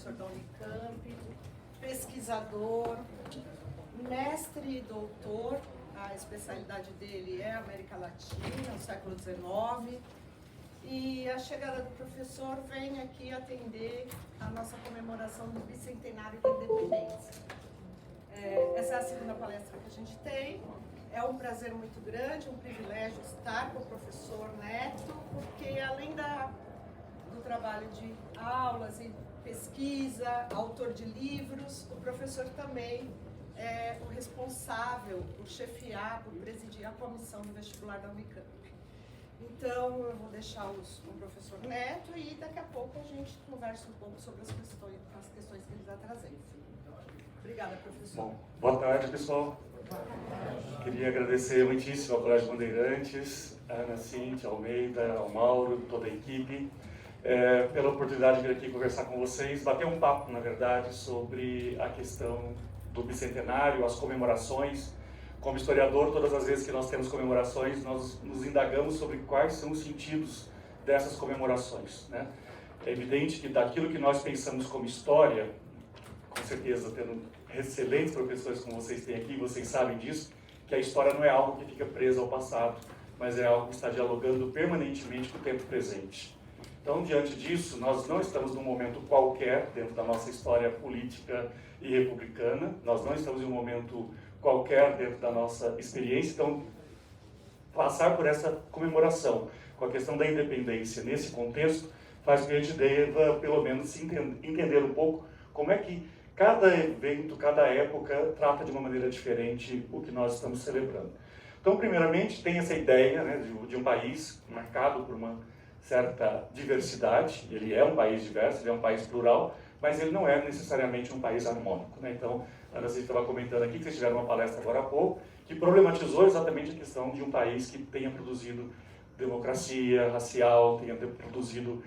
professor da Unicamp, pesquisador, mestre e doutor. A especialidade dele é América Latina, no século XIX. E a chegada do professor vem aqui atender a nossa comemoração do bicentenário da independência. Essa é a segunda palestra que a gente tem. É um prazer muito grande, um privilégio estar com o professor Neto, porque além do trabalho de aulas e pesquisa, autor de livros, o professor também é o responsável por chefiar, por presidir a comissão do vestibular da Unicamp. Então, eu vou deixar com o professor Neto e daqui a pouco a gente conversa um pouco sobre as questões que ele está trazendo. Obrigada, professor. Bom, boa tarde, pessoal. Queria agradecer muitíssimo ao Colégio Bandeirantes, a Ana Cíntia Almeida, ao Mauro, toda a equipe, pela oportunidade de vir aqui conversar com vocês, bater um papo, na verdade, sobre a questão do bicentenário, as comemorações. Como historiador, todas as vezes que nós temos comemorações, nós nos indagamos sobre quais são os sentidos dessas comemorações, né? É evidente que daquilo que nós pensamos como história, com certeza tendo excelentes professores como vocês têm aqui, vocês sabem disso, que a história não é algo que fica preso ao passado, mas é algo que está dialogando permanentemente com o tempo presente. Então, diante disso, nós não estamos num momento qualquer dentro da nossa história política e republicana, nós não estamos em um momento qualquer dentro da nossa experiência. Então, passar por essa comemoração com a questão da independência nesse contexto faz com que a gente deva, pelo menos, entender um pouco como é que cada evento, cada época trata de uma maneira diferente o que nós estamos celebrando. Então, primeiramente, tem essa ideia, né, de um país marcado por uma certa diversidade. Ele é um país diverso, ele é um país plural, mas ele não é necessariamente um país harmônico, né? Então, a Ana Cíntia estava comentando aqui, que vocês tiveram uma palestra agora há pouco, que problematizou exatamente a questão de um país que tenha produzido democracia racial, tenha produzido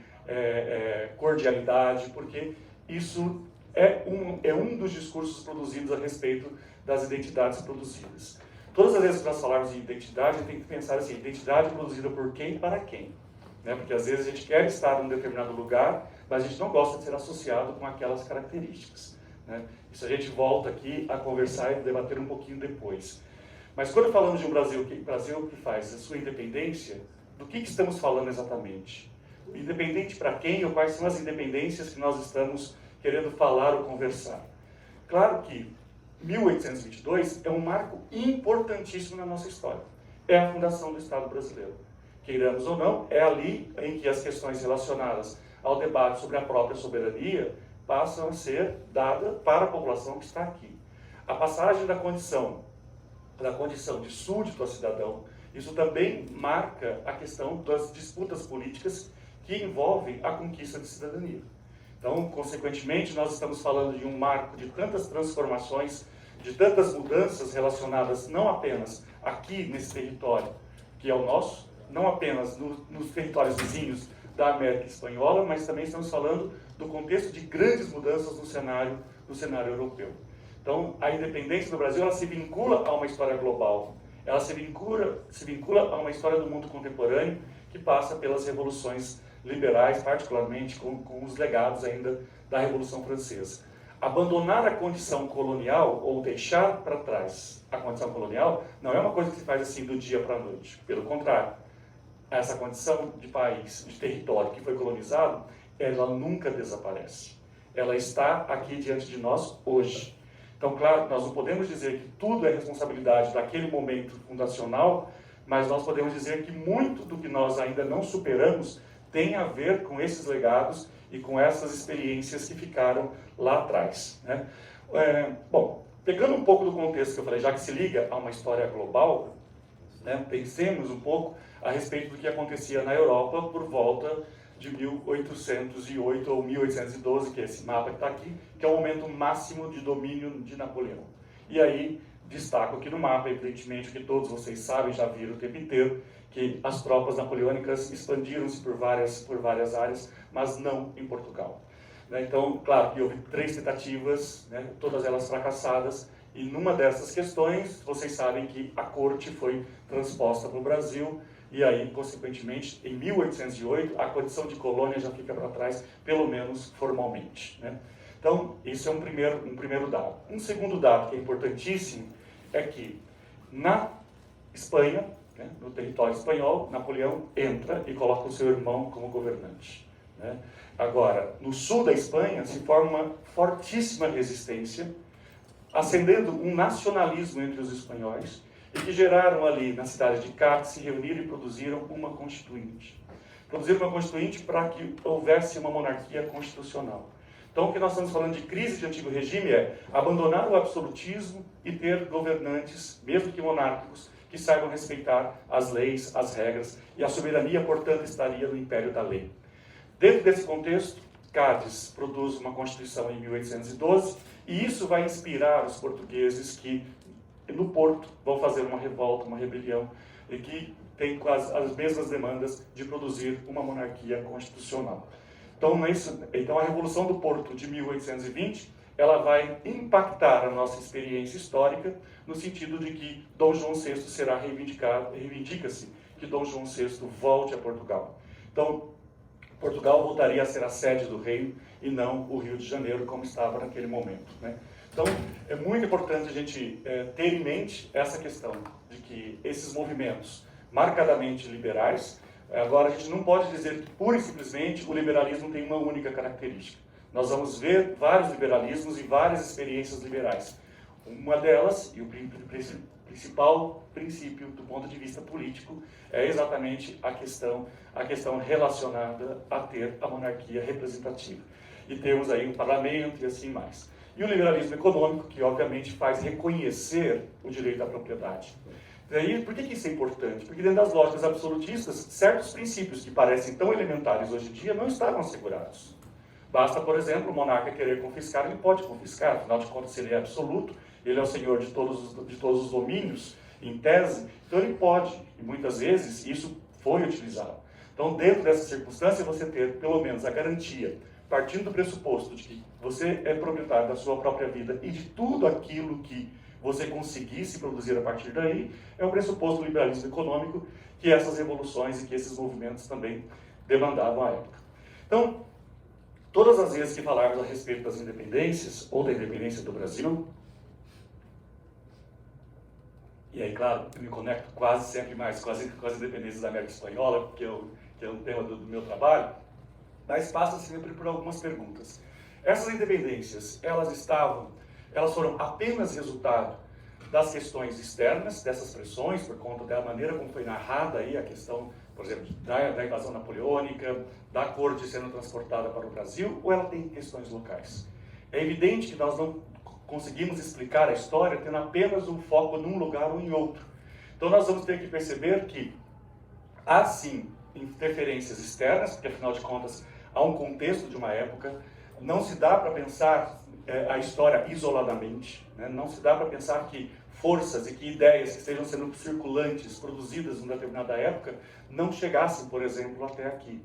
cordialidade, porque isso é um dos discursos produzidos a respeito das identidades produzidas. Todas as vezes que nós falarmos de identidade, a gente tem que pensar assim, identidade produzida por quem e para quem, né? Porque às vezes a gente quer estar em um determinado lugar, mas a gente não gosta de ser associado com aquelas características, né? Isso a gente volta aqui a conversar e debater um pouquinho depois. Mas quando falamos de um Brasil que faz a sua independência, do que estamos falando exatamente? Independente para quem ou quais são as independências que nós estamos querendo falar ou conversar? Claro que 1822 é um marco importantíssimo na nossa história. É a fundação do Estado brasileiro. Queiramos ou não, é ali em que as questões relacionadas ao debate sobre a própria soberania passam a ser dadas para a população que está aqui. A passagem da condição de súdito a cidadão, isso também marca a questão das disputas políticas que envolvem a conquista de cidadania. Então, consequentemente, nós estamos falando de um marco de tantas transformações, de tantas mudanças relacionadas não apenas aqui nesse território, que é o nosso, não apenas nos territórios vizinhos da América Espanhola, mas também estamos falando do contexto de grandes mudanças no cenário europeu. Então, a independência do Brasil, ela se vincula a uma história global, ela se vincula a uma história do mundo contemporâneo que passa pelas revoluções liberais, particularmente com os legados ainda da Revolução Francesa. Abandonar a condição colonial, ou deixar para trás a condição colonial, não é uma coisa que se faz assim do dia para a noite. Pelo contrário, essa condição de país, de território que foi colonizado, ela nunca desaparece. Ela está aqui diante de nós hoje. Então, claro, nós não podemos dizer que tudo é responsabilidade daquele momento fundacional, mas nós podemos dizer que muito do que nós ainda não superamos tem a ver com esses legados e com essas experiências que ficaram lá atrás, né? Bom, pegando um pouco do contexto que eu falei, já que se liga a uma história global, né, pensemos um pouco a respeito do que acontecia na Europa por volta de 1808 ou 1812, que é esse mapa que está aqui, que é o momento máximo de domínio de Napoleão. E aí, destaco aqui no mapa, evidentemente, que todos vocês sabem, já viram o tempo inteiro, que as tropas napoleônicas expandiram-se por várias áreas, mas não em Portugal. Então, claro que houve 3 tentativas, né, todas elas fracassadas, e numa dessas questões, vocês sabem que a corte foi transposta para o Brasil, e aí, consequentemente, em 1808, a condição de colônia já fica para trás, pelo menos formalmente, né? Então, isso é um primeiro dado. Um segundo dado que é importantíssimo é que na Espanha, né, no território espanhol, Napoleão entra e coloca o seu irmão como governante. Né? Agora, no sul da Espanha se forma uma fortíssima resistência, acendendo um nacionalismo entre os espanhóis, e que geraram ali, na cidade de Cádiz, se reuniram e produziram uma constituinte. Produziram uma constituinte para que houvesse uma monarquia constitucional. Então, o que nós estamos falando de crise de antigo regime é abandonar o absolutismo e ter governantes, mesmo que monárquicos, que saibam respeitar as leis, as regras, e a soberania, portanto, estaria no império da lei. Dentro desse contexto, Cádiz produz uma Constituição em 1812, e isso vai inspirar os portugueses que, no Porto, vão fazer uma revolta, uma rebelião, e que tem quase as mesmas demandas de produzir uma monarquia constitucional. Então, a Revolução do Porto de 1820, ela vai impactar a nossa experiência histórica, no sentido de que Dom João VI será reivindica-se que Dom João VI volte a Portugal. Então, Portugal voltaria a ser a sede do reino e não o Rio de Janeiro, como estava naquele momento, né? Então, é muito importante a gente ter em mente essa questão de que esses movimentos marcadamente liberais, agora a gente não pode dizer que pura e simplesmente o liberalismo tem uma única característica. Nós vamos ver vários liberalismos e várias experiências liberais. Uma delas, e o principal princípio do ponto de vista político, é exatamente a questão relacionada a ter a monarquia representativa. E temos aí um parlamento e assim mais. E o liberalismo econômico, que obviamente faz reconhecer o direito à propriedade. Daí, por que isso é importante? Porque dentro das lógicas absolutistas, certos princípios que parecem tão elementares hoje em dia não estavam assegurados. Basta, por exemplo, o monarca querer confiscar, ele pode confiscar, afinal de contas, se ele é absoluto, ele é o senhor de todos os domínios, em tese, então ele pode, e muitas vezes isso foi utilizado. Então, dentro dessa circunstância, você ter, pelo menos, a garantia, partindo do pressuposto de que você é proprietário da sua própria vida e de tudo aquilo que você conseguisse produzir a partir daí, é o pressuposto do liberalismo econômico que essas revoluções e que esses movimentos também demandavam à época. Então, todas as vezes que falarmos a respeito das independências, ou da independência do Brasil, e aí, claro, eu me conecto quase sempre mais com as independências da América Espanhola, que é um tema do meu trabalho, mas passa sempre por algumas perguntas. Essas independências, elas foram apenas resultado das questões externas, dessas pressões, por conta da maneira como foi narrada aí a questão, por exemplo, da invasão napoleônica, da corte sendo transportada para o Brasil, ou ela tem questões locais? É evidente que nós não conseguimos explicar a história tendo apenas um foco num lugar ou em outro. Então nós vamos ter que perceber que há sim interferências externas, porque afinal de contas há um contexto de uma época, não se dá para pensar a história isoladamente, né? Não se dá para pensar que forças e que ideias que estejam sendo circulantes, produzidas em determinada época, não chegassem, por exemplo, até aqui.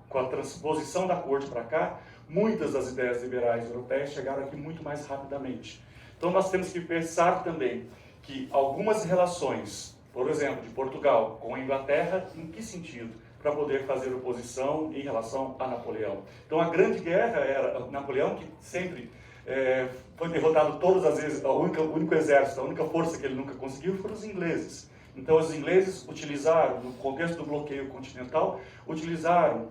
Com a transposição da corte para cá, muitas das ideias liberais europeias chegaram aqui muito mais rapidamente. Então nós temos que pensar também que algumas relações, por exemplo, de Portugal com a Inglaterra, em que sentido? Para poder fazer oposição em relação a Napoleão. Então a grande guerra era Napoleão, que sempre foi derrotado todas as vezes, o único exército, a única força que ele nunca conseguiu foram os ingleses. Então os ingleses utilizaram, no contexto do bloqueio continental, utilizaram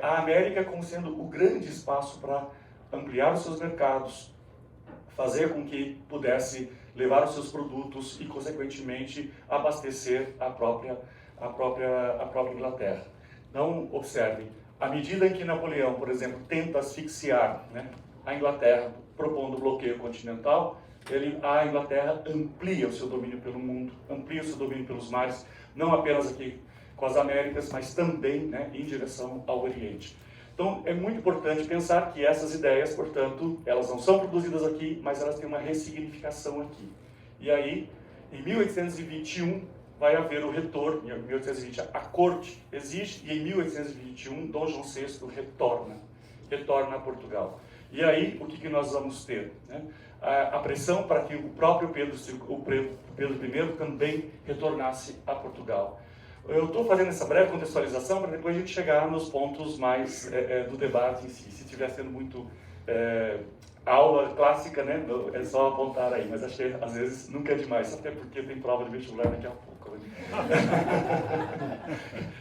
a América como sendo o grande espaço para ampliar os seus mercados, fazer com que pudesse levar os seus produtos e, consequentemente, abastecer a própria Inglaterra. Então, observem, à medida em que Napoleão, por exemplo, tenta asfixiar, né, a Inglaterra, propondo o bloqueio continental, a Inglaterra amplia o seu domínio pelo mundo, amplia o seu domínio pelos mares, não apenas aqui com as Américas, mas também, né, em direção ao Oriente. Então, é muito importante pensar que essas ideias, portanto, elas não são produzidas aqui, mas elas têm uma ressignificação aqui. E aí, em 1821, vai haver o retorno. Em 1820, a corte existe, e em 1821, Dom João VI retorna a Portugal. E aí, o que nós vamos ter? Né? A pressão para que o próprio Pedro I também retornasse a Portugal. Eu estou fazendo essa breve contextualização para depois a gente chegar nos pontos mais do debate em si. Se estiver sendo muito aula clássica, né? É só apontar aí, mas acho que às vezes nunca é demais, até porque tem prova de vestibular daqui a pouco. Né?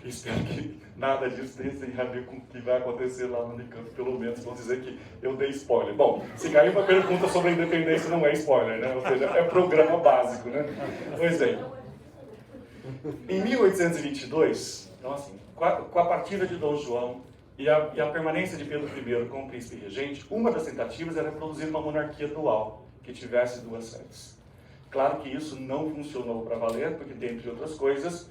Espero que nada disso tenha a ver com o que vai acontecer lá no Unicamp, pelo menos vão dizer que eu dei spoiler. Bom, se caiu uma pergunta sobre a independência, não é spoiler, né? Ou seja, é programa básico, né? Pois é. Em 1822, então assim, com a partida de Dom João e a permanência de Pedro I como príncipe regente, uma das tentativas era produzir uma monarquia dual, que tivesse duas sedes. Claro que isso não funcionou para valer, porque, dentre outras coisas,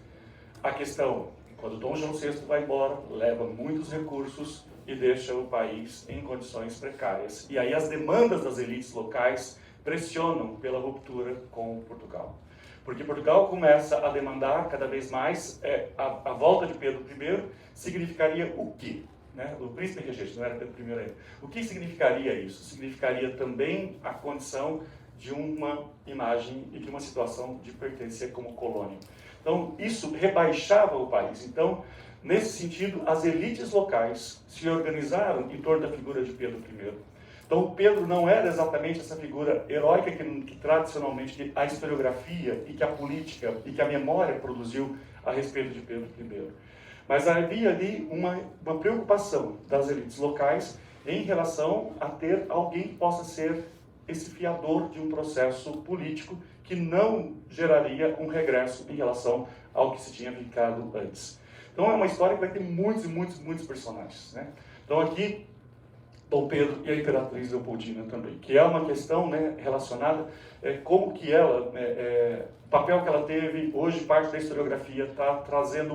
a questão, quando Dom João VI vai embora, leva muitos recursos e deixa o país em condições precárias. E aí as demandas das elites locais pressionam pela ruptura com Portugal. Porque Portugal começa a demandar cada vez mais, a volta de Pedro I significaria o quê? Né? O príncipe regente, não era Pedro I ainda. O que significaria isso? Significaria também a condição de uma imagem e de uma situação de pertencer como colônia. Então, isso rebaixava o país. Então, nesse sentido, as elites locais se organizaram em torno da figura de Pedro I. Então, Pedro não era exatamente essa figura heróica que tradicionalmente a historiografia e que a política e que a memória produziu a respeito de Pedro I. Mas havia ali uma preocupação das elites locais em relação a ter alguém que possa ser esse fiador de um processo político que não geraria um regresso em relação ao que se tinha ficado antes. Então é uma história que vai ter muitos e muitos personagens, né? Então aqui, Dom Pedro e a Imperatriz Leopoldina também, que é uma questão, né, relacionada como que ela, o papel que ela teve, hoje parte da historiografia está trazendo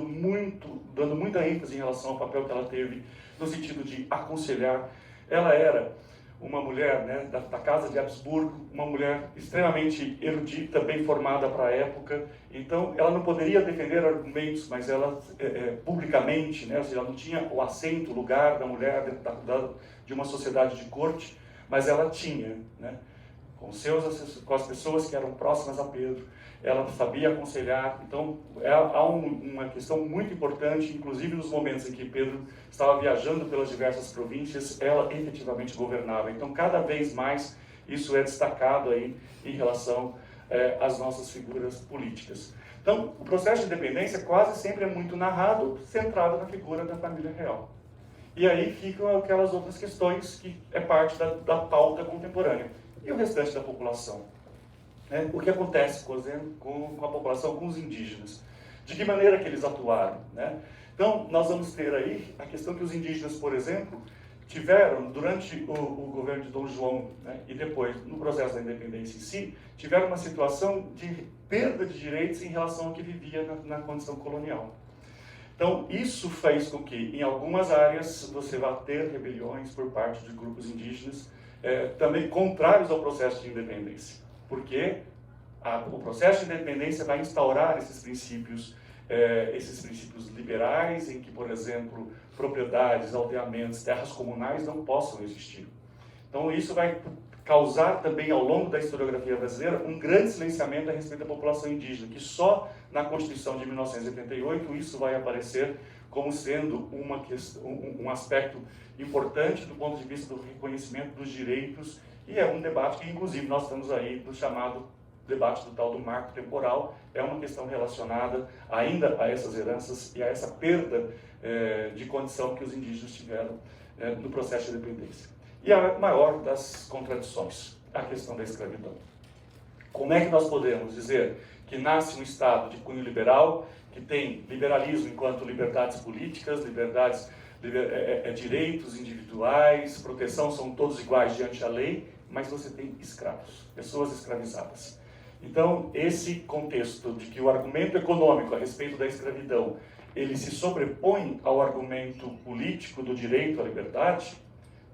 dando muita ênfase em relação ao papel que ela teve no sentido de aconselhar. Ela era uma mulher, né, da Casa de Habsburgo, uma mulher extremamente erudita, bem formada para a época. Então, ela não poderia defender argumentos, mas ela, publicamente, né, ou seja, ela não tinha o assento, o lugar da mulher dentro de uma sociedade de corte, mas ela tinha, né, com as pessoas que eram próximas a Pedro, ela sabia aconselhar. Então, há uma questão muito importante, inclusive nos momentos em que Pedro estava viajando pelas diversas províncias, ela efetivamente governava. Então, cada vez mais, isso é destacado aí em relação às nossas figuras políticas. Então, o processo de independência quase sempre é muito narrado, centrado na figura da família real. E aí ficam aquelas outras questões que é parte da pauta contemporânea. E o restante da população? O que acontece com a população, com os indígenas? De que maneira que eles atuaram? Né? Então, nós vamos ter aí a questão que os indígenas, por exemplo, tiveram, durante o governo de Dom João, né, e depois, no processo da independência em si, tiveram uma situação de perda de direitos em relação ao que vivia na condição colonial. Então, isso fez com que, em algumas áreas, você vá ter rebeliões por parte de grupos indígenas, também contrários ao processo de independência. Porque o processo de independência vai instaurar esses princípios liberais, em que, por exemplo, propriedades, aldeamentos, terras comunais não possam existir. Então, isso vai causar também, ao longo da historiografia brasileira, um grande silenciamento a respeito da população indígena, que só na Constituição de 1988 isso vai aparecer como sendo um aspecto importante do ponto de vista do reconhecimento dos direitos, e é um debate que, inclusive, nós estamos aí no chamado debate do tal do marco temporal. É uma questão relacionada ainda a essas heranças e a essa perda de condição que os indígenas tiveram no processo de independência. E a maior das contradições, a questão da escravidão. Como é que nós podemos dizer que nasce um Estado de cunho liberal, que tem liberalismo enquanto liberdades políticas, direitos individuais, proteção, são todos iguais diante da lei, mas você tem escravos, pessoas escravizadas. Então, esse contexto de que o argumento econômico a respeito da escravidão, ele se sobrepõe ao argumento político do direito à liberdade,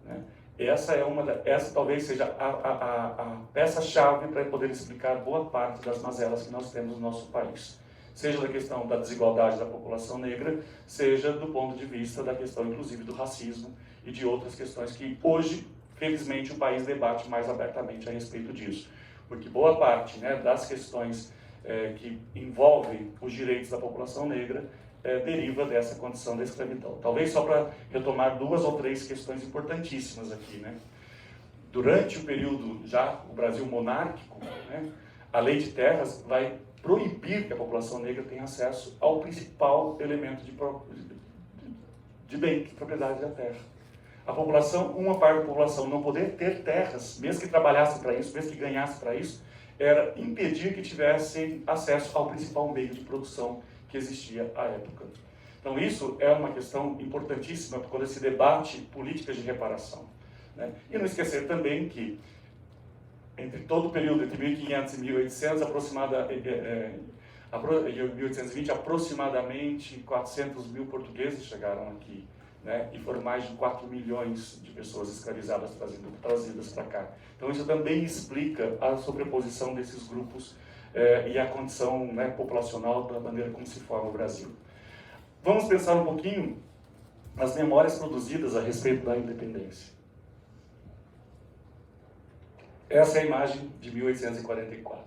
né? Essa talvez seja a peça-chave para poder explicar boa parte das mazelas que nós temos no nosso país. Seja da questão da desigualdade da população negra, seja do ponto de vista da questão, inclusive, do racismo e de outras questões que hoje, felizmente, o país debate mais abertamente a respeito disso. Porque boa parte, né, das questões que envolvem os direitos da população negra deriva dessa condição da escravidão. Talvez só para retomar 2 ou 3 questões importantíssimas aqui, né? durante o período já, o Brasil monárquico, né, a lei de terras vai proibir que a população negra tenha acesso ao principal elemento de bem, de propriedade da terra. A população, uma parte da população não poder ter terras, mesmo que trabalhasse para isso, mesmo que ganhasse para isso, era impedir que tivessem acesso ao principal meio de produção que existia à época. Então isso é uma questão importantíssima quando se debate políticas de reparação, né? E não esquecer também que entre todo o período entre 1500 e 1800, 1820, aproximadamente 400 mil portugueses chegaram aqui, né? E foram mais de 4 milhões de pessoas escravizadas trazidas para cá. Então isso também explica a sobreposição desses grupos e a condição, né, populacional da maneira como se forma o Brasil. Vamos pensar um pouquinho nas memórias produzidas a respeito da independência. Essa é a imagem de 1844.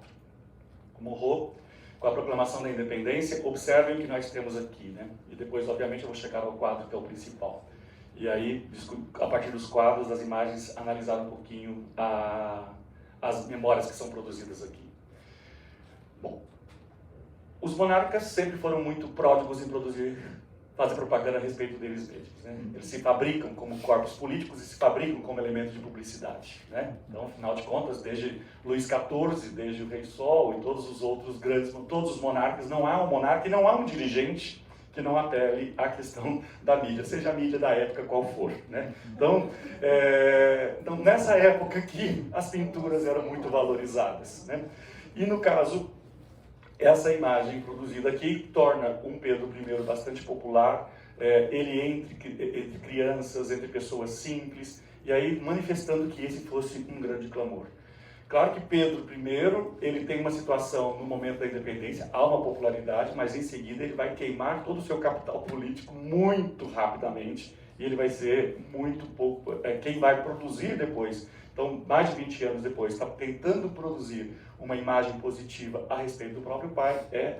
Morrou com a proclamação da independência. Observem o que nós temos aqui, né? E depois, obviamente, eu vou chegar ao quadro que é o principal. E aí, a partir dos quadros, das imagens, analisar um pouquinho as memórias que são produzidas aqui. Bom, os monarcas sempre foram muito pródigos em fazer propaganda a respeito deles mesmos, né? Eles se fabricam como corpos políticos e se fabricam como elementos de publicidade, né? Então, afinal de contas, desde Luís XIV, desde o Rei Sol e todos os outros grandes, todos os monarcas, não há um monarca e não há um dirigente que não apele à questão da mídia, seja a mídia da época qual for, né? Então, nessa época aqui, as pinturas eram muito valorizadas, né? E no caso, essa imagem produzida aqui torna um Pedro I bastante popular, ele entre crianças, entre pessoas simples, e aí manifestando que esse fosse um grande clamor. Claro que Pedro I, ele tem uma situação no momento da independência, há uma popularidade, mas em seguida ele vai queimar todo o seu capital político muito rapidamente, e ele vai ser muito pouco, quem vai produzir depois. Então, mais de 20 anos depois, está tentando produzir uma imagem positiva a respeito do próprio pai, é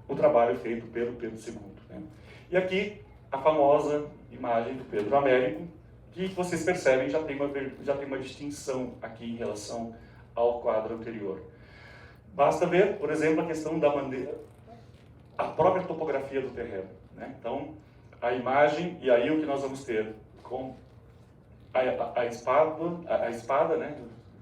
o trabalho feito pelo Pedro II, né? E aqui, a famosa imagem do Pedro Américo, que vocês percebem já tem uma distinção aqui em relação ao quadro anterior. Basta ver, por exemplo, a questão da bandeira, a própria topografia do terreno, né? Então, a imagem, e aí o que nós vamos ter com a espada, né,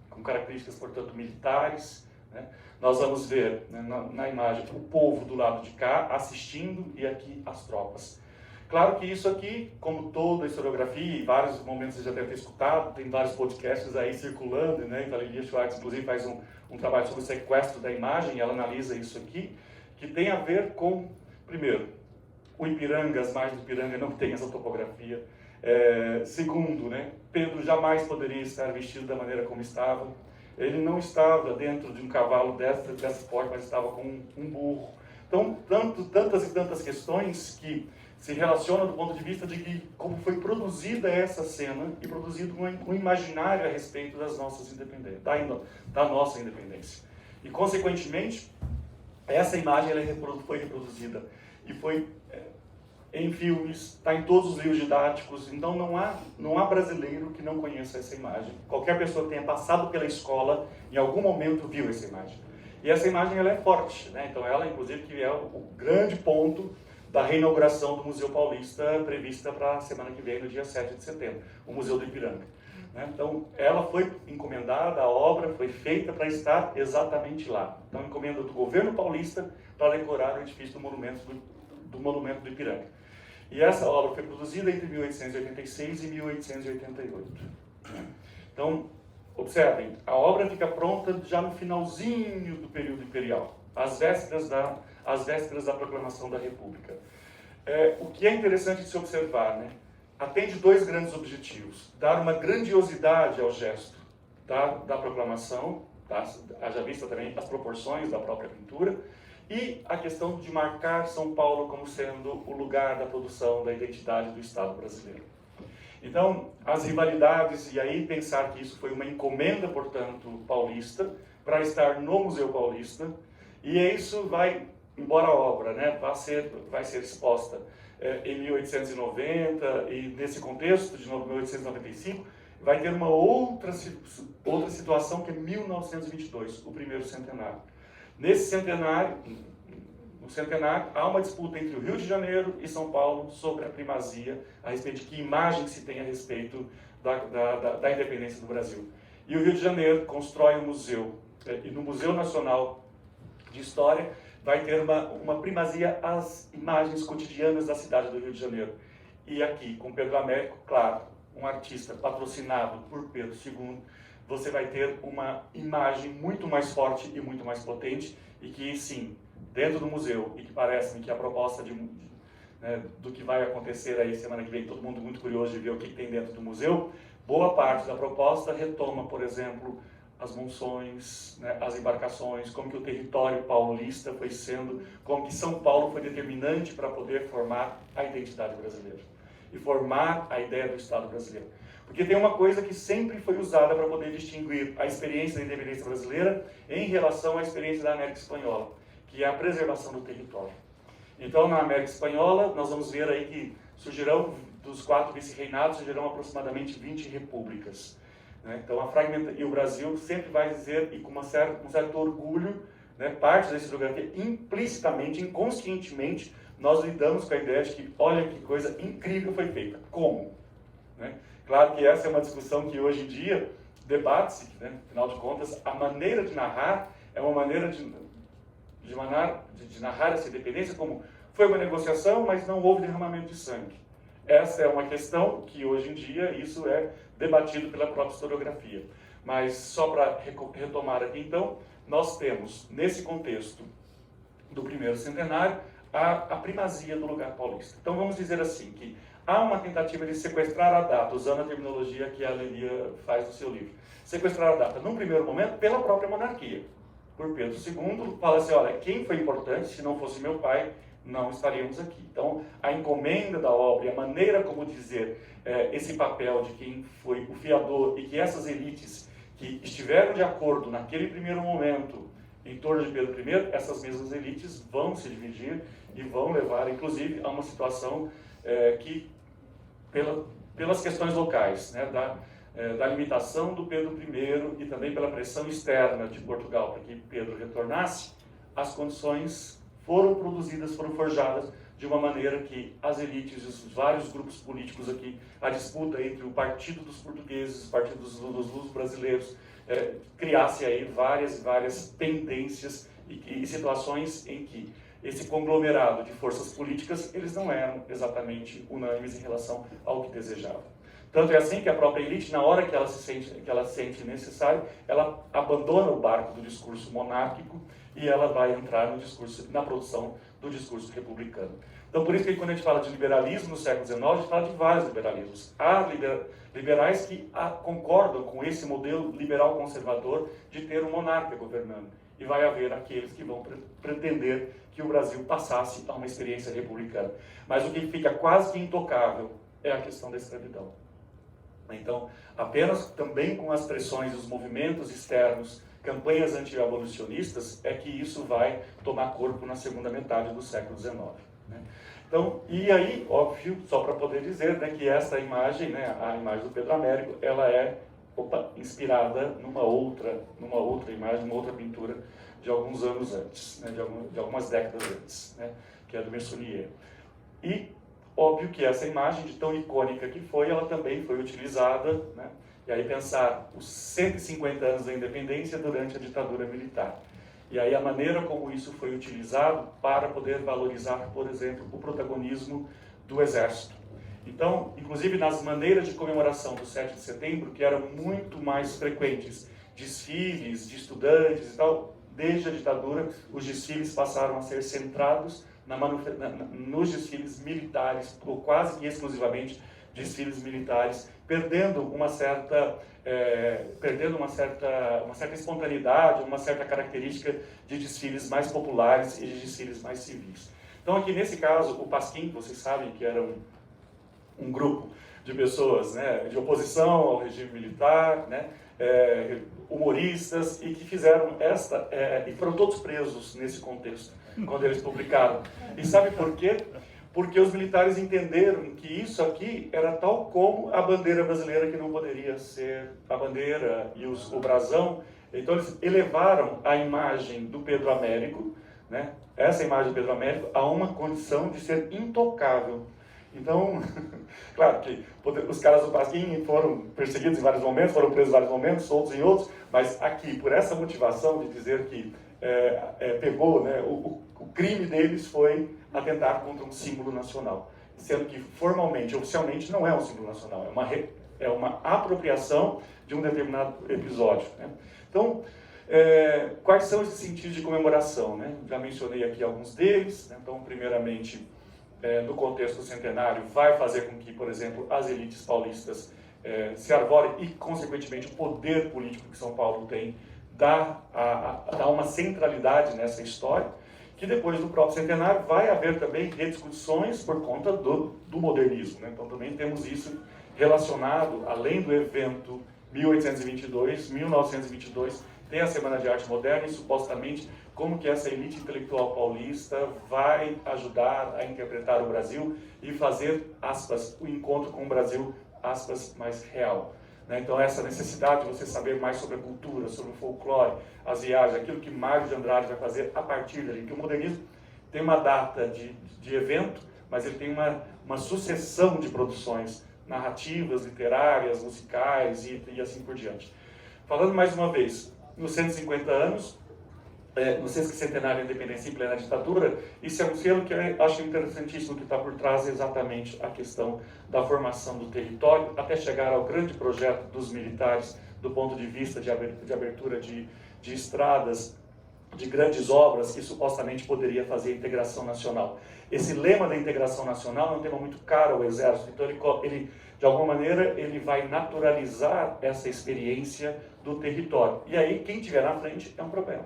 com características, portanto, militares, né? Nós vamos ver, né, na imagem o povo do lado de cá assistindo e aqui as tropas. Claro que isso aqui, como toda a historiografia, em vários momentos você já deve ter escutado, tem vários podcasts aí circulando, né? Então, a Lilia Schwartz, inclusive, faz um trabalho sobre o sequestro da imagem, e ela analisa isso aqui, que tem a ver com, primeiro, o Ipiranga, as margens do Ipiranga não tem essa topografia. Segundo, né, Pedro jamais poderia estar vestido da maneira como estava. Ele não estava dentro de um cavalo dessa porte, mas estava com um burro. Então, tantas e tantas questões que se relacionam do ponto de vista de que, como foi produzida essa cena e produzido um imaginário a respeito das nossas independências, da nossa independência. E, consequentemente, essa imagem foi reproduzida e foi em filmes, está em todos os livros didáticos, então não há brasileiro que não conheça essa imagem. Qualquer pessoa que tenha passado pela escola, em algum momento viu essa imagem. E essa imagem ela é forte, né? Então ela, inclusive, que é o grande ponto da reinauguração do Museu Paulista, prevista para a semana que vem, no dia 7 de setembro, o Museu do Ipiranga, né? Então ela foi encomendada, a obra foi feita para estar exatamente lá. Então encomenda do governo paulista para decorar o edifício do Monumento do Ipiranga. E essa obra foi produzida entre 1886 e 1888. Então, observem, a obra fica pronta já no finalzinho do período imperial, às vésperas da proclamação da República. O que é interessante de se observar, né? Atende dois grandes objetivos: dar uma grandiosidade ao gesto da proclamação, haja vista também as proporções da própria pintura, e a questão de marcar São Paulo como sendo o lugar da produção da identidade do Estado brasileiro. Então, as rivalidades, e aí pensar que isso foi uma encomenda, portanto, paulista, para estar no Museu Paulista, e isso vai, embora a obra, né, vai ser exposta em 1890, e nesse contexto de 1895, vai ter uma outra situação que é 1922, o primeiro centenário. Nesse centenário, no centenário, há uma disputa entre o Rio de Janeiro e São Paulo sobre a primazia, a respeito de que imagem se tem a respeito da independência do Brasil. E o Rio de Janeiro constrói um museu, e no Museu Nacional de História vai ter uma primazia às imagens cotidianas da cidade do Rio de Janeiro. E aqui, com Pedro Américo, claro, um artista patrocinado por Pedro II, você vai ter uma imagem muito mais forte e muito mais potente, e que, sim, dentro do museu, e que parece-me que a proposta do que vai acontecer aí semana que vem, todo mundo muito curioso de ver o que tem dentro do museu, boa parte da proposta retoma, por exemplo, as monções, né, as embarcações, como que o território paulista foi sendo, como que São Paulo foi determinante para poder formar a identidade brasileira e formar a ideia do Estado brasileiro. Porque tem uma coisa que sempre foi usada para poder distinguir a experiência da independência brasileira em relação à experiência da América Espanhola, que é a preservação do território. Então, na América Espanhola, nós vamos ver aí que surgirão, dos 4 vice-reinados, surgirão aproximadamente 20 repúblicas. Né? Então, e o Brasil sempre vai dizer, e com um certo orgulho, né, parte da historiografia, implicitamente, inconscientemente, nós lidamos com a ideia de que, olha que coisa incrível foi feita. Como? Né? Claro que essa é uma discussão que hoje em dia debate-se, né? Afinal de contas, a maneira de narrar é uma maneira de narrar essa independência como foi uma negociação, mas não houve derramamento de sangue. Essa é uma questão que hoje em dia isso é debatido pela própria historiografia. Mas só para retomar aqui então, nós temos nesse contexto do primeiro centenário a primazia do lugar paulista. Então vamos dizer assim, que há uma tentativa de sequestrar a data, usando a terminologia que a Lelia faz no seu livro. Sequestrar a data, num primeiro momento, pela própria monarquia. Por Pedro II, fala assim, olha, quem foi importante, se não fosse meu pai, não estaríamos aqui. Então, a encomenda da obra e a maneira como dizer esse papel de quem foi o fiador e que essas elites que estiveram de acordo naquele primeiro momento em torno de Pedro I, essas mesmas elites vão se dividir e vão levar, inclusive, a uma situação que, pelas questões locais, né, da limitação do Pedro I e também pela pressão externa de Portugal para que Pedro retornasse, as condições foram produzidas, foram forjadas de uma maneira que as elites e os vários grupos políticos aqui, a disputa entre o Partido dos Portugueses, o Partido dos Luso-Brasileiros, criasse aí várias tendências e situações em que esse conglomerado de forças políticas, eles não eram exatamente unânimes em relação ao que desejavam. Tanto é assim que a própria elite, na hora que ela sente necessário, ela abandona o barco do discurso monárquico e ela vai entrar na produção do discurso republicano. Então, por isso que quando a gente fala de liberalismo no século XIX, a gente fala de vários liberalismos. Há liberais que concordam com esse modelo liberal conservador de ter um monarca governando. E vai haver aqueles que vão pretender que o Brasil passasse a uma experiência republicana. Mas o que fica quase que intocável é a questão da escravidão. Então, apenas também com as pressões dos movimentos externos, campanhas anti-abolicionistas, é que isso vai tomar corpo na segunda metade do século XIX. Né? Então, e aí, óbvio, só para poder dizer, né, que essa imagem, né, a imagem do Pedro Américo, ela é inspirada numa outra imagem, numa outra pintura de alguns anos antes, né, de algumas décadas antes, né, que é do Meissonier. E óbvio que essa imagem, de tão icônica que foi, ela também foi utilizada, né, e aí pensar os 150 anos da independência durante a ditadura militar. E aí a maneira como isso foi utilizado para poder valorizar, por exemplo, o protagonismo do Exército. Então, inclusive nas maneiras de comemoração do 7 de setembro, que eram muito mais frequentes, desfiles de estudantes e tal, desde a ditadura, os desfiles passaram a ser centrados nos desfiles militares, ou quase que exclusivamente desfiles militares, perdendo uma certa espontaneidade, uma certa característica de desfiles mais populares e de desfiles mais civis. Então, aqui nesse caso, o Pasquim, vocês sabem que era um grupo de pessoas, né, de oposição ao regime militar, né, humoristas, e que fizeram e foram todos presos nesse contexto, quando eles publicaram. E sabe por quê? porque os militares entenderam que isso aqui era tal como a bandeira brasileira, que não poderia ser a bandeira e o brasão. Então eles elevaram a imagem do Pedro Américo, né, essa imagem do Pedro Américo, a uma condição de ser intocável. Então, claro que os caras do Pasquim foram perseguidos em vários momentos, foram presos em vários momentos, soltos em outros, mas aqui, por essa motivação de dizer que pegou, né, o crime deles foi atentar contra um símbolo nacional, sendo que formalmente, oficialmente, não é um símbolo nacional, é uma apropriação de um determinado episódio, né? Então, quais são esses sentidos de comemoração, né? Já mencionei aqui alguns deles, né? Então, primeiramente, no contexto do centenário, vai fazer com que, por exemplo, as elites paulistas se arvorem e, consequentemente, o poder político que São Paulo tem dá uma centralidade nessa história, que depois do próprio centenário vai haver também rediscussões por conta do modernismo, né? Então também temos isso relacionado, além do evento 1822, 1922, tem a Semana de Arte Moderna e supostamente como que essa elite intelectual paulista vai ajudar a interpretar o Brasil e fazer, aspas, o encontro com o Brasil, aspas, mais real. Então, essa necessidade de você saber mais sobre a cultura, sobre o folclore, as viagens, aquilo que Mário de Andrade vai fazer a partir dali. Porque o modernismo tem uma data de evento, mas ele tem uma sucessão de produções narrativas, literárias, musicais e assim por diante. Falando mais uma vez, nos 150 anos, no sesquicentenário da independência em plena ditadura, isso é um selo que eu acho interessantíssimo, que está por trás exatamente a questão da formação do território, até chegar ao grande projeto dos militares, do ponto de vista de abertura de estradas, de grandes obras que supostamente poderia fazer a integração nacional. Esse lema da integração nacional é um tema muito caro ao Exército, então ele de alguma maneira, ele vai naturalizar essa experiência do território. E aí, quem estiver na frente é um problema.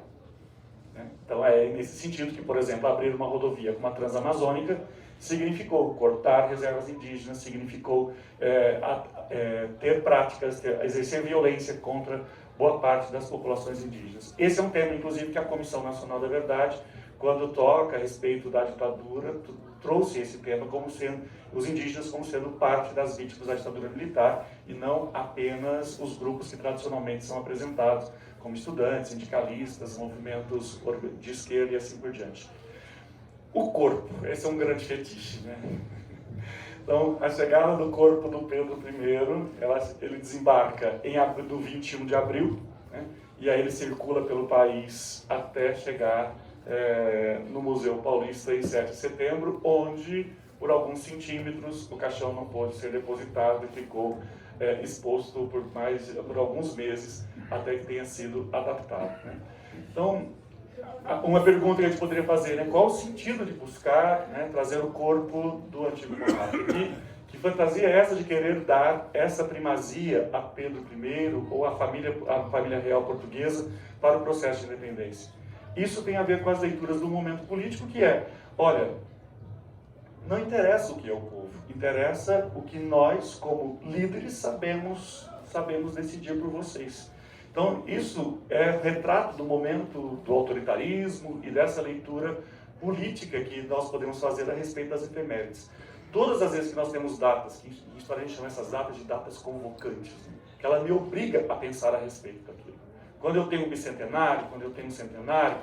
Então é nesse sentido que, por exemplo, abrir uma rodovia como a Transamazônica significou cortar reservas indígenas, significou ter práticas, exercer violência contra boa parte das populações indígenas. Esse é um tema, inclusive, que a Comissão Nacional da Verdade, quando toca a respeito da ditadura, trouxe esse tema como sendo os indígenas como sendo parte das vítimas da ditadura militar e não apenas os grupos que tradicionalmente são apresentados como estudantes, sindicalistas, movimentos de esquerda e assim por diante. O corpo, esse é um grande fetiche, né? Então, a chegada do corpo do Pedro I, ele desembarca no 21 de abril, né? E aí ele circula pelo país até chegar no Museu Paulista em 7 de setembro, onde, por alguns centímetros, o caixão não pôde ser depositado e ficou exposto por alguns meses, até que tenha sido adaptado, né? Então, uma pergunta que a gente poderia fazer, né? Qual o sentido de buscar, né, trazer o corpo do antigo monarca? Que fantasia é essa de querer dar essa primazia a Pedro I ou a família real portuguesa para o processo de independência? Isso tem a ver com as leituras do momento político, que olha, não interessa o que é o povo, interessa o que nós, como líderes, sabemos decidir por vocês. Então, isso é retrato do momento do autoritarismo e dessa leitura política que nós podemos fazer a respeito das efemérides. Todas as vezes que nós temos datas, que em história a gente chama essas datas de datas convocantes, né? Que ela me obriga a pensar a respeito daquilo. Quando eu tenho um bicentenário, quando eu tenho um centenário,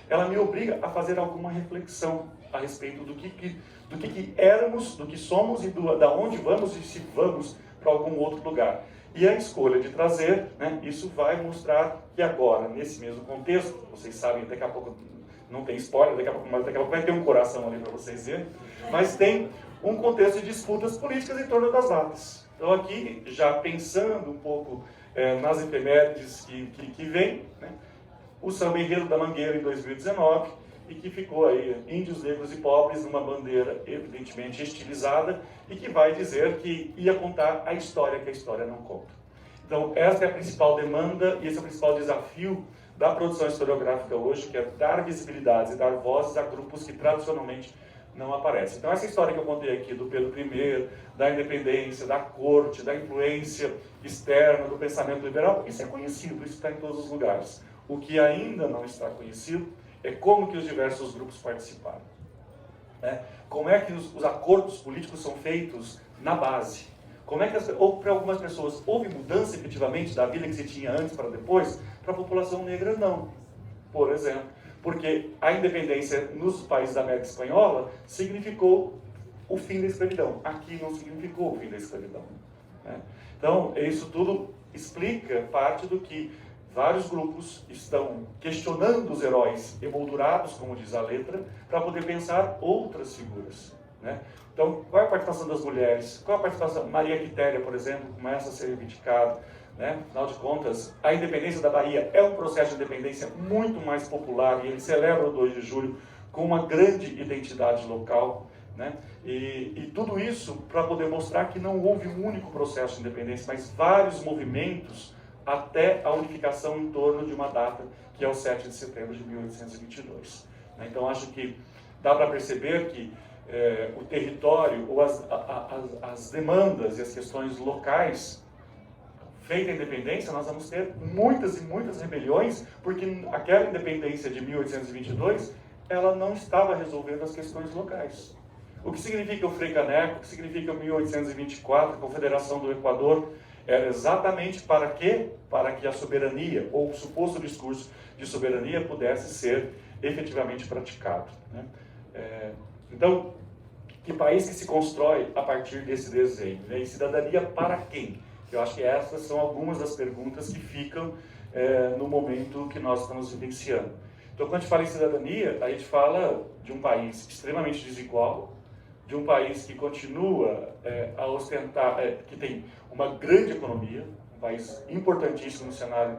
ela me obriga a fazer alguma reflexão a respeito do que éramos, do que somos e da onde vamos e se vamos para algum outro lugar. E a escolha de trazer, né, isso vai mostrar que agora, nesse mesmo contexto, vocês sabem, daqui a pouco, não tem spoiler, daqui a pouco vai ter um coração ali para vocês verem, mas tem um contexto de disputas políticas em torno das datas. Então aqui, já pensando um pouco nas efemérides que vem, né, o Samba Enredo da Mangueira em 2019, e que ficou aí, índios, negros e pobres, numa bandeira evidentemente estilizada, e que vai dizer que ia contar a história que a história não conta. Então, essa é a principal demanda, e esse é o principal desafio da produção historiográfica hoje, que é dar visibilidade e dar vozes a grupos que tradicionalmente não aparecem. Então, essa história que eu contei aqui do Pedro I, da independência, da corte, da influência externa, do pensamento liberal, isso é conhecido, isso está em todos os lugares. O que ainda não está conhecido é como que os diversos grupos participaram. Né? Como é que os acordos políticos são feitos na base? Como é que, ou para algumas pessoas, houve mudança efetivamente da vida que se tinha antes para depois? Para a população negra, não. Por exemplo, porque a independência nos países da América Espanhola significou o fim da escravidão. Aqui não significou o fim da escravidão. Né? Então, isso tudo explica parte do que vários grupos estão questionando os heróis emoldurados, como diz a letra, para poder pensar outras figuras. Né? Então, qual é a participação das mulheres? Qual é a participação? Maria Quitéria, por exemplo, começa a ser reivindicada. Né? Afinal de contas, a independência da Bahia é um processo de independência muito mais popular e ele celebra o 2 de julho com uma grande identidade local. Né? E tudo isso para poder mostrar que não houve um único processo de independência, mas vários movimentos até a unificação em torno de uma data que é o 7 de setembro de 1822. Né? Então, acho que dá para perceber que o território ou as demandas e as questões locais, feita a independência, nós vamos ter muitas e muitas rebeliões, porque aquela independência de 1822, ela não estava resolvendo as questões locais. O que significa o Frei Caneco, o que significa 1824, a Confederação do Equador, era exatamente para quê? Para que a soberania, ou o suposto discurso de soberania, pudesse ser efetivamente praticado. Né? Então, que país que se constrói a partir desse desenho? Né? E cidadania para quem? Eu acho que essas são algumas das perguntas que ficam no momento que nós estamos vivenciando. Então, quando a gente fala em cidadania, a gente fala de um país extremamente desigual, de um país que continua a ostentar, que tem uma grande economia, um país importantíssimo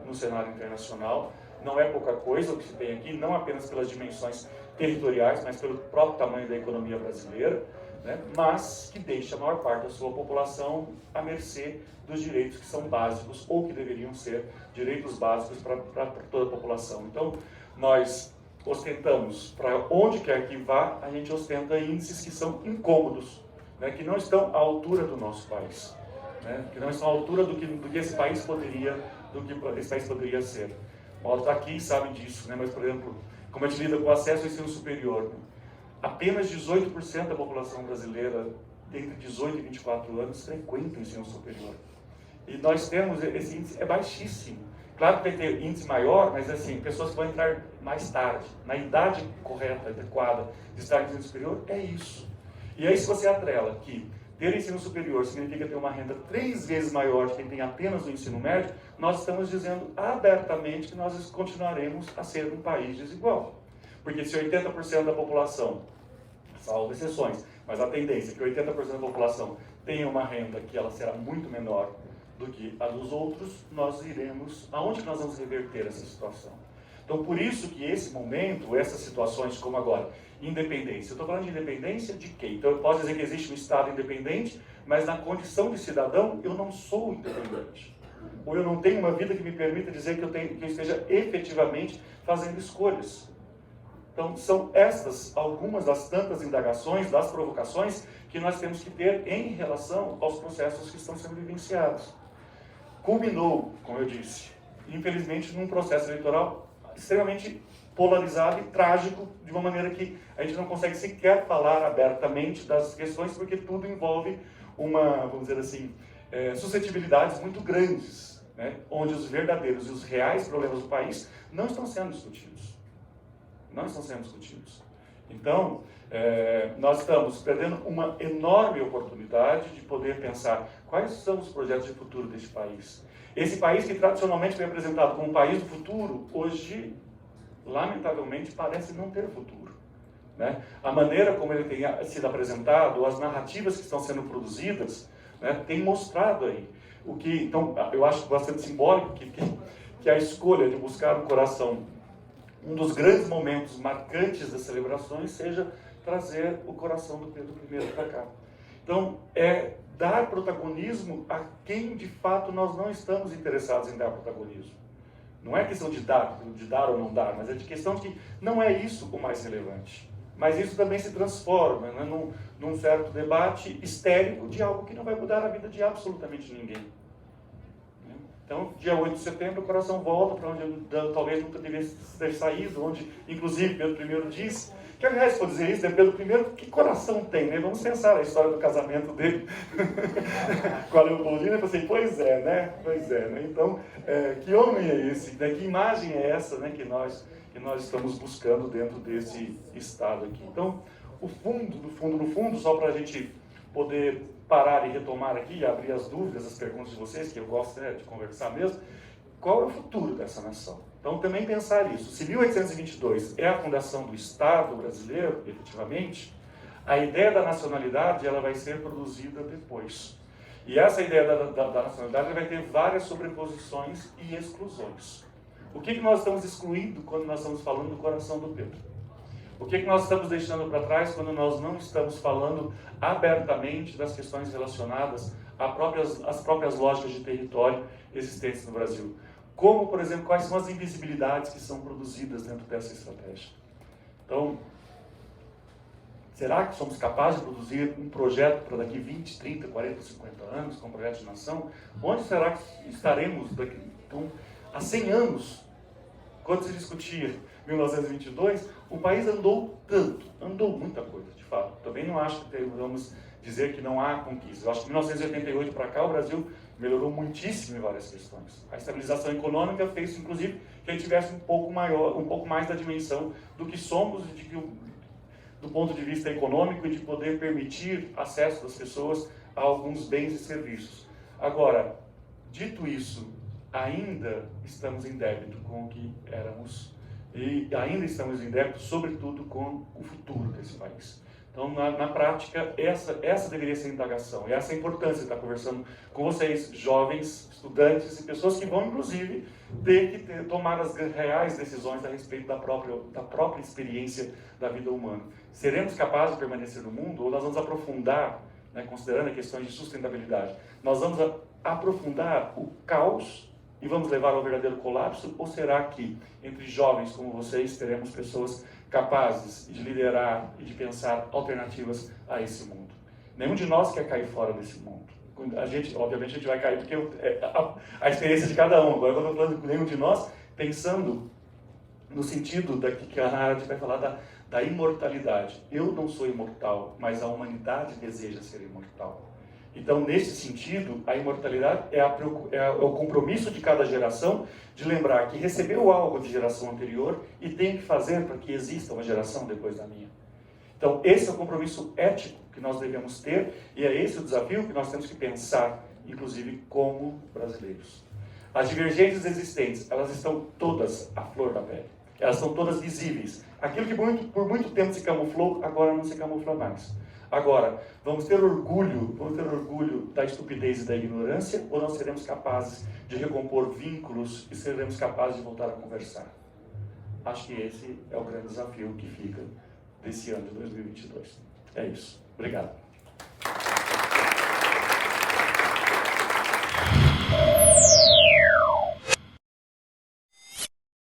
no cenário internacional. Não é pouca coisa o que se tem aqui, não apenas pelas dimensões territoriais, mas pelo próprio tamanho da economia brasileira, né? Mas que deixa a maior parte da sua população à mercê dos direitos que são básicos, ou que deveriam ser direitos básicos para toda a população. Então, nós ostentamos, para onde quer que vá, a gente ostenta índices que são incômodos, né? Que não estão à altura do nosso país, né? Que não estão à altura do que esse país poderia ser. Mauro está aqui e sabe disso, né? Mas, por exemplo, como a gente lida com o acesso ao ensino superior, né? Apenas 18% da população brasileira, entre 18 e 24 anos, frequenta o ensino superior. E nós temos, esse índice é baixíssimo. Claro que vai ter índice maior, mas assim, pessoas que vão entrar mais tarde, na idade correta, adequada de estar no ensino superior, é isso. E aí, se você atrela que ter ensino superior significa ter uma renda 3 vezes maior de quem tem apenas o ensino médio, nós estamos dizendo abertamente que nós continuaremos a ser um país desigual. Porque se 80% da população, salvo exceções, mas a tendência é que 80% da população tenha uma renda que ela será muito menor do que a dos outros, nós iremos, aonde nós vamos reverter essa situação? Então, por isso que esse momento, essas situações como agora, independência. Eu estou falando de independência de quê? Então, eu posso dizer que existe um Estado independente, mas na condição de cidadão, eu não sou independente. Ou eu não tenho uma vida que me permita dizer que eu esteja efetivamente fazendo escolhas. Então, são estas algumas das tantas indagações, das provocações, que nós temos que ter em relação aos processos que estão sendo vivenciados. Culminou, como eu disse, infelizmente, num processo eleitoral extremamente polarizado e trágico, de uma maneira que a gente não consegue sequer falar abertamente das questões, porque tudo envolve vamos dizer assim, suscetibilidades muito grandes, né? Onde os verdadeiros e os reais problemas do país não estão sendo discutidos. Não estão sendo discutidos. Então, nós estamos perdendo uma enorme oportunidade de poder pensar quais são os projetos de futuro deste país. Esse país que tradicionalmente foi apresentado como um país do futuro, hoje, lamentavelmente, parece não ter futuro. Né? A maneira como ele tem sido apresentado, as narrativas que estão sendo produzidas, né, tem mostrado aí. Então, eu acho bastante simbólico que a escolha de buscar no coração um dos grandes momentos marcantes das celebrações seja trazer o coração do Pedro I para cá. Então, é dar protagonismo a quem, de fato, nós não estamos interessados em dar protagonismo. Não é questão de dar ou não dar, mas é de questão de que não é isso o mais relevante. Mas isso também se transforma, né, num certo debate histérico de algo que não vai mudar a vida de absolutamente ninguém. Então, dia 8 de setembro, o coração volta para onde talvez nunca devesse ter saído, onde, inclusive, Pedro I diz Que, aliás, por dizer isso, pelo primeiro, que coração tem, né? Vamos pensar a história do casamento dele com a Leopoldina. Eu falei assim, pois é, né? Então, que homem é esse? Né? Que imagem é essa, né, que nós estamos buscando dentro desse Estado aqui? Então, no fundo, só para a gente poder parar e retomar aqui, e abrir as dúvidas, as perguntas de vocês, que eu gosto, né, de conversar mesmo, qual é o futuro dessa nação? Então, também pensar isso. Se 1822 é a fundação do Estado brasileiro, efetivamente, a ideia da nacionalidade ela vai ser produzida depois. E essa ideia da nacionalidade vai ter várias sobreposições e exclusões. O que nós estamos excluindo quando nós estamos falando do coração do Pedro? O que nós estamos deixando para trás quando nós não estamos falando abertamente das questões relacionadas às próprias lógicas de território existentes no Brasil? Como, por exemplo, quais são as invisibilidades que são produzidas dentro dessa estratégia? Então, será que somos capazes de produzir um projeto para daqui 20, 30, 40, 50 anos, como projeto de nação? Onde será que estaremos daqui? Então, há 100 anos, quando se discutia 1922, o país andou muita coisa, de fato. Também não acho que vamos dizer que não há conquistas. Eu acho que de 1988 para cá o Brasil melhorou muitíssimo em várias questões. A estabilização econômica fez, inclusive, que a gente tivesse um pouco mais da dimensão do que somos, do ponto de vista econômico e de poder permitir acesso das pessoas a alguns bens e serviços. Agora, dito isso, ainda estamos em débito com o que éramos e ainda estamos em débito, sobretudo, com o futuro desse país. Então, na prática, essa deveria ser a indagação, e essa é a importância de estar conversando com vocês, jovens, estudantes e pessoas que vão, inclusive, ter que tomar as reais decisões a respeito da própria experiência da vida humana. Seremos capazes de permanecer no mundo ou nós vamos aprofundar, né, considerando questões de sustentabilidade, nós vamos aprofundar o caos e vamos levar ao verdadeiro colapso? Ou será que, entre jovens como vocês, teremos pessoas capazes de liderar e de pensar alternativas a esse mundo? Nenhum de nós quer cair fora desse mundo. Obviamente, a gente vai cair porque a experiência de cada um. Agora, eu estou falando com nenhum de nós, pensando no sentido que a Ana vai falar da imortalidade. Eu não sou imortal, mas a humanidade deseja ser imortal. Então, nesse sentido, a imortalidade é o compromisso de cada geração de lembrar que recebeu algo de geração anterior e tem que fazer para que exista uma geração depois da minha. Então, esse é o compromisso ético que nós devemos ter e é esse o desafio que nós temos que pensar, inclusive, como brasileiros. As divergências existentes, elas estão todas à flor da pele. Elas estão todas visíveis. Aquilo que por muito tempo se camuflou, agora não se camufla mais. Agora, vamos ter orgulho da estupidez e da ignorância, ou nós seremos capazes de recompor vínculos e seremos capazes de voltar a conversar? Acho que esse é o grande desafio que fica desse ano de 2022. É isso. Obrigado.